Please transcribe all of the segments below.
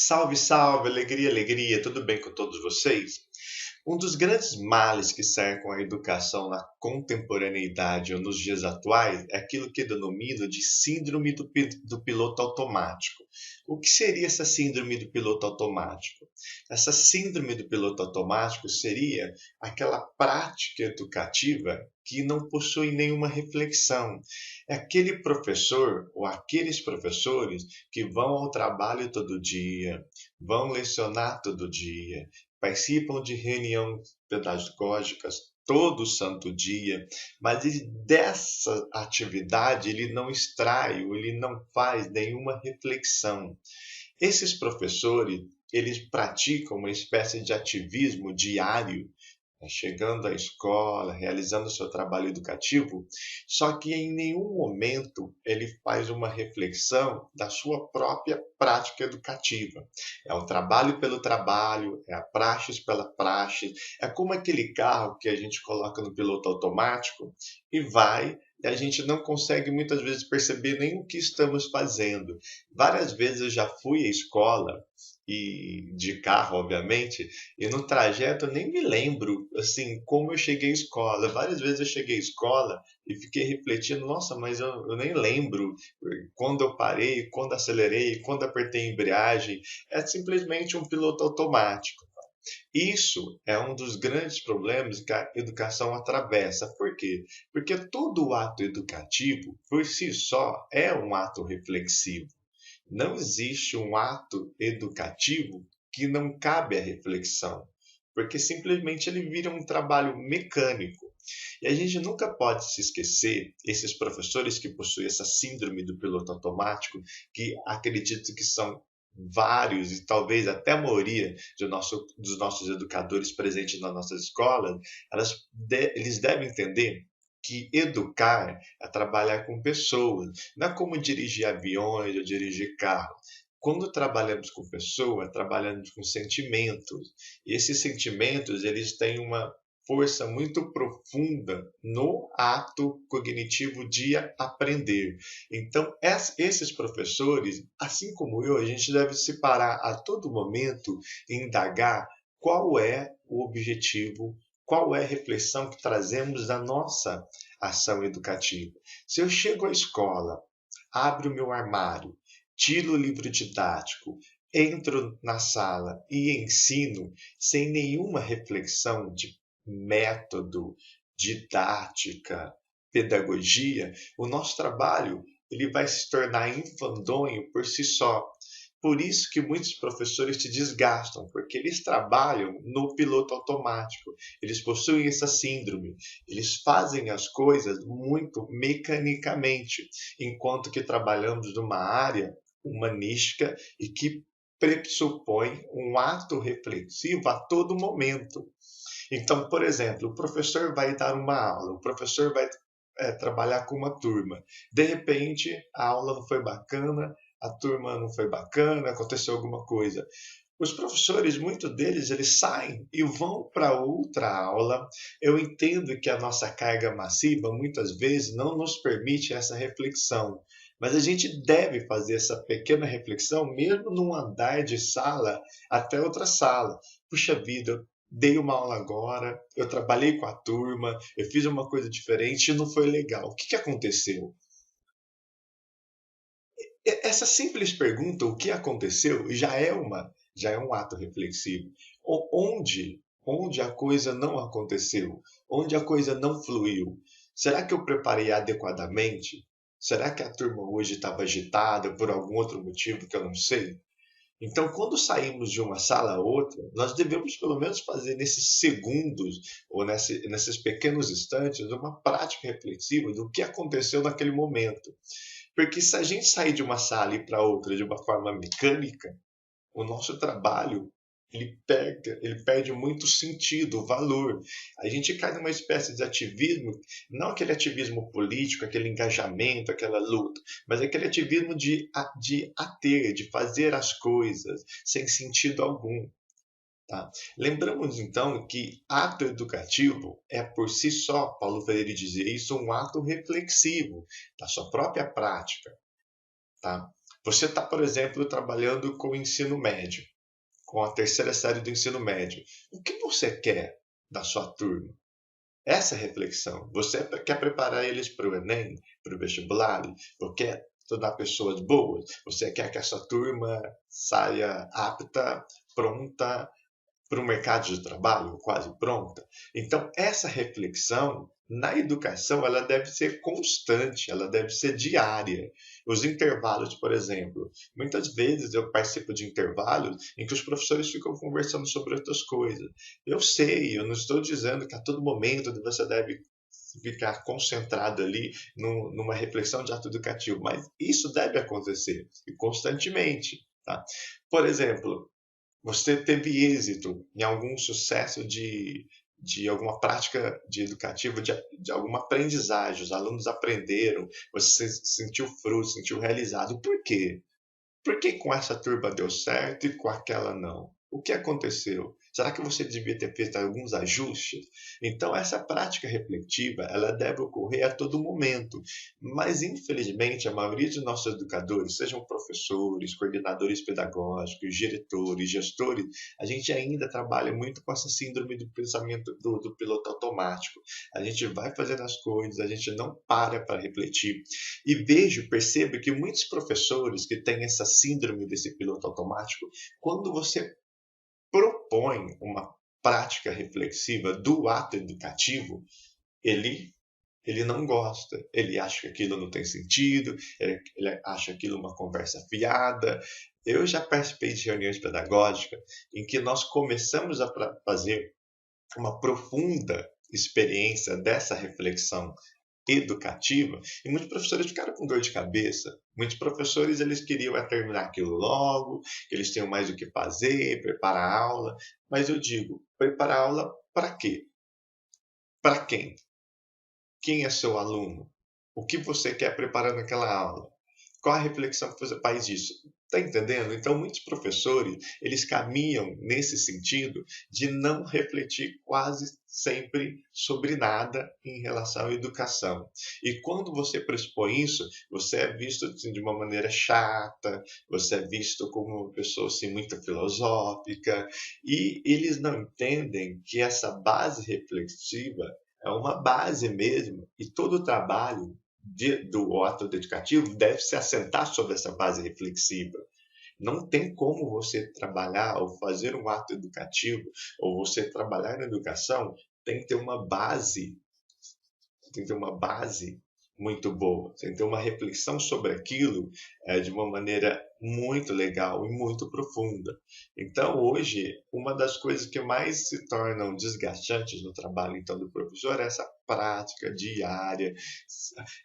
Salve, salve, alegria, alegria, tudo bem com todos vocês? Um dos grandes males que cercam a educação na contemporaneidade ou nos dias atuais é aquilo que denomino de síndrome do piloto automático. O que seria essa síndrome do piloto automático? Essa síndrome do piloto automático seria aquela prática educativa que não possui nenhuma reflexão. É aquele professor ou aqueles professores que vão ao trabalho todo dia, vão lecionar todo dia, participam de reuniões pedagógicas todo santo dia, mas dessa atividade ele não extrai, ou ele não faz nenhuma reflexão. Esses professores, eles praticam uma espécie de ativismo diário, chegando à escola, realizando o seu trabalho educativo, só que em nenhum momento ele faz uma reflexão da sua própria prática educativa. É o trabalho pelo trabalho, é a praxis pela praxis, é como aquele carro que a gente coloca no piloto automático e vai, e a gente não consegue muitas vezes perceber nem o que estamos fazendo. Várias vezes eu já fui à escola e de carro, obviamente, e no trajeto eu nem me lembro, assim, como eu cheguei à escola. Várias vezes eu cheguei à escola e fiquei refletindo, nossa, mas eu nem lembro quando eu parei, quando acelerei, quando apertei a embreagem. É simplesmente um piloto automático. Isso é um dos grandes problemas que a educação atravessa. Por quê? Porque todo ato educativo, por si só, é um ato reflexivo. Não existe um ato educativo que não cabe à reflexão, porque simplesmente ele vira um trabalho mecânico. E a gente nunca pode se esquecer, esses professores que possuem essa síndrome do piloto automático, que acredito que são vários e talvez até a maioria dos nossos educadores presentes nas nossas escolas, eles devem entender que educar é trabalhar com pessoas, não é como dirigir aviões ou dirigir carros. Quando trabalhamos com pessoas, trabalhamos com sentimentos. E esses sentimentos, eles têm uma força muito profunda no ato cognitivo de aprender. Então, esses professores, assim como eu, a gente deve se parar a todo momento e indagar qual é o objetivo, qual é a reflexão que trazemos da nossa ação educativa. Se eu chego à escola, abro o meu armário, tiro o livro didático, entro na sala e ensino sem nenhuma reflexão de método, didática, pedagogia, o nosso trabalho ele vai se tornar enfadonho por si só. Por isso que muitos professores se desgastam, porque eles trabalham no piloto automático. Eles possuem essa síndrome. Eles fazem as coisas muito mecanicamente, enquanto que trabalhamos numa área humanística e que pressupõe um ato reflexivo a todo momento. Então, por exemplo, o professor vai dar uma aula, o professor vai trabalhar com uma turma. De repente, a aula não foi bacana, a turma não foi bacana, aconteceu alguma coisa. Os professores, muitos deles, eles saem e vão para outra aula. Eu entendo que a nossa carga massiva, muitas vezes, não nos permite essa reflexão. Mas a gente deve fazer essa pequena reflexão, mesmo num andar de sala até outra sala. Puxa vida, dei uma aula agora, eu trabalhei com a turma, eu fiz uma coisa diferente e não foi legal. O que que aconteceu? Essa simples pergunta, o que aconteceu, já é um ato reflexivo. Onde a coisa não aconteceu? Onde a coisa não fluiu? Será que eu preparei adequadamente? Será que a turma hoje estava agitada por algum outro motivo que eu não sei? Então, quando saímos de uma sala a outra, nós devemos pelo menos fazer nesses segundos ou nesses pequenos instantes uma prática reflexiva do que aconteceu naquele momento. Porque se a gente sair de uma sala e ir para outra de uma forma mecânica, o nosso trabalho ele perde muito sentido, valor. A gente cai numa espécie de ativismo, não aquele ativismo político, aquele engajamento, aquela luta, mas aquele ativismo de fazer as coisas sem sentido algum. Tá? Lembramos então que ato educativo é por si só, Paulo Freire dizia isso, um ato reflexivo da sua própria prática. Tá? Você está, por exemplo, trabalhando com o ensino médio, com a terceira série do ensino médio. O que você quer da sua turma? Essa reflexão. Você quer preparar eles para o Enem, para o vestibular? Ou quer tornar pessoas boas? Você quer que essa turma saia apta, pronta para o mercado de trabalho, quase pronta? Então, essa reflexão na educação, ela deve ser constante, ela deve ser diária. Os intervalos, por exemplo, muitas vezes eu participo de intervalos em que os professores ficam conversando sobre outras coisas. Eu sei, eu não estou dizendo que a todo momento você deve ficar concentrado ali numa reflexão de ato educativo, mas isso deve acontecer e constantemente, tá? Por exemplo, você teve êxito em algum sucesso de alguma prática de educativa, de alguma aprendizagem, os alunos aprenderam, você sentiu fruto, sentiu realizado. Por quê? Por que com essa turma deu certo e com aquela não? O que aconteceu? Será que você devia ter feito alguns ajustes? Então, essa prática reflexiva, ela deve ocorrer a todo momento. Mas, infelizmente, a maioria de nossos educadores, sejam professores, coordenadores pedagógicos, diretores, gestores, a gente ainda trabalha muito com essa síndrome do pensamento do piloto automático. A gente vai fazendo as coisas, a gente não para refletir. E percebo que muitos professores que têm essa síndrome desse piloto automático, quando você propõe uma prática reflexiva do ato educativo, ele ele não gosta, ele acha que aquilo não tem sentido, ele acha aquilo uma conversa fiada. Eu já participei de reuniões pedagógicas em que nós começamos a fazer uma profunda experiência dessa reflexão educativa, e muitos professores ficaram com dor de cabeça. Muitos professores eles queriam terminar aquilo logo, que eles tenham mais o que fazer, preparar a aula. Mas eu digo, preparar a aula para quê? Para quem? Quem é seu aluno? O que você quer preparar naquela aula? Qual a reflexão que você faz disso? Está entendendo? Então, muitos professores, eles caminham nesse sentido de não refletir quase sempre sobre nada em relação à educação. E quando você pressupõe isso, você é visto assim, de uma maneira chata, você é visto como uma pessoa assim, muito filosófica, e eles não entendem que essa base reflexiva é uma base mesmo, e todo o trabalho do ato educativo deve se assentar sobre essa base reflexiva. Não tem como você trabalhar ou fazer um ato educativo, ou você trabalhar na educação, tem que ter uma base, tem que ter uma base muito boa, tem que ter uma reflexão sobre aquilo de uma maneira muito legal e muito profunda. Então, hoje, uma das coisas que mais se tornam desgastantes no trabalho então do professor é essa prática diária.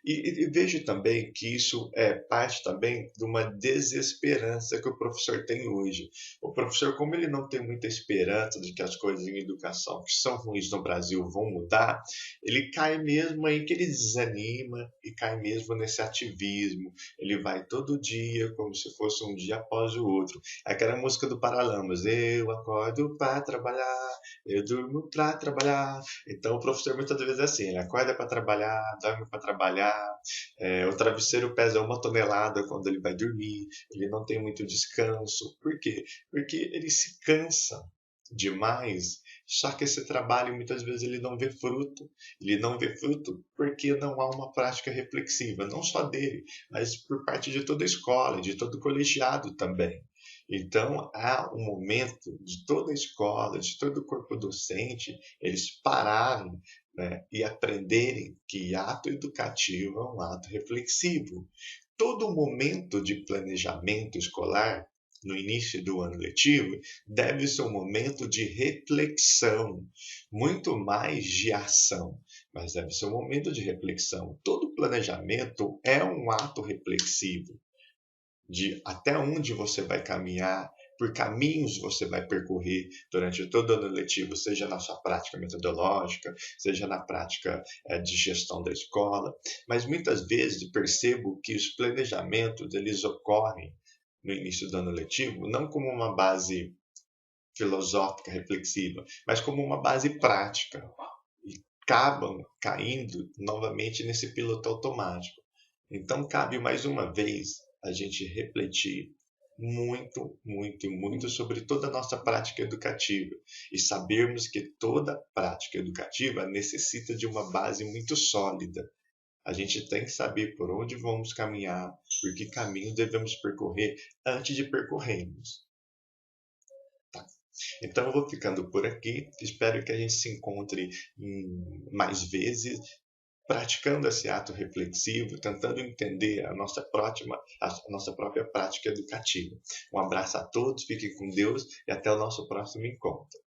E vejo também que isso é parte também de uma desesperança que o professor tem hoje. O professor, como ele não tem muita esperança de que as coisas em educação que são ruins no Brasil vão mudar, ele cai mesmo aí que ele desanima e cai mesmo nesse ativismo. Ele vai todo dia como se fosse um dia após o outro. É aquela música do Paralamas, eu acordo para trabalhar, eu durmo para trabalhar. Então o professor muitas vezes é assim, ele acorda para trabalhar, dorme para trabalhar, o travesseiro pesa 1 tonelada quando ele vai dormir, ele não tem muito descanso. Por quê? Porque ele se cansa demais. Só que esse trabalho muitas vezes ele não vê fruto. Ele não vê fruto porque não há uma prática reflexiva, não só dele, mas por parte de toda a escola, de todo o colegiado também. Então, há um momento de toda a escola, de todo o corpo docente, eles pararem, né, e aprenderem que ato educativo é um ato reflexivo. Todo momento de planejamento escolar no início do ano letivo deve ser um momento de reflexão, muito mais de ação, mas deve ser um momento de reflexão. Todo planejamento é um ato reflexivo, de até onde você vai caminhar, por caminhos você vai percorrer durante todo o ano letivo, seja na sua prática metodológica, seja na prática de gestão da escola. Mas muitas vezes percebo que os planejamentos eles ocorrem no início do ano letivo, não como uma base filosófica, reflexiva, mas como uma base prática. E acabam caindo novamente nesse piloto automático. Então, cabe mais uma vez a gente refletir muito, muito e muito sobre toda a nossa prática educativa e sabermos que toda prática educativa necessita de uma base muito sólida. A gente tem que saber por onde vamos caminhar, por que caminho devemos percorrer antes de percorrermos. Tá? Então eu vou ficando por aqui. Espero que a gente se encontre mais vezes praticando esse ato reflexivo, tentando entender a nossa própria prática educativa. Um abraço a todos, fiquem com Deus e até o nosso próximo encontro.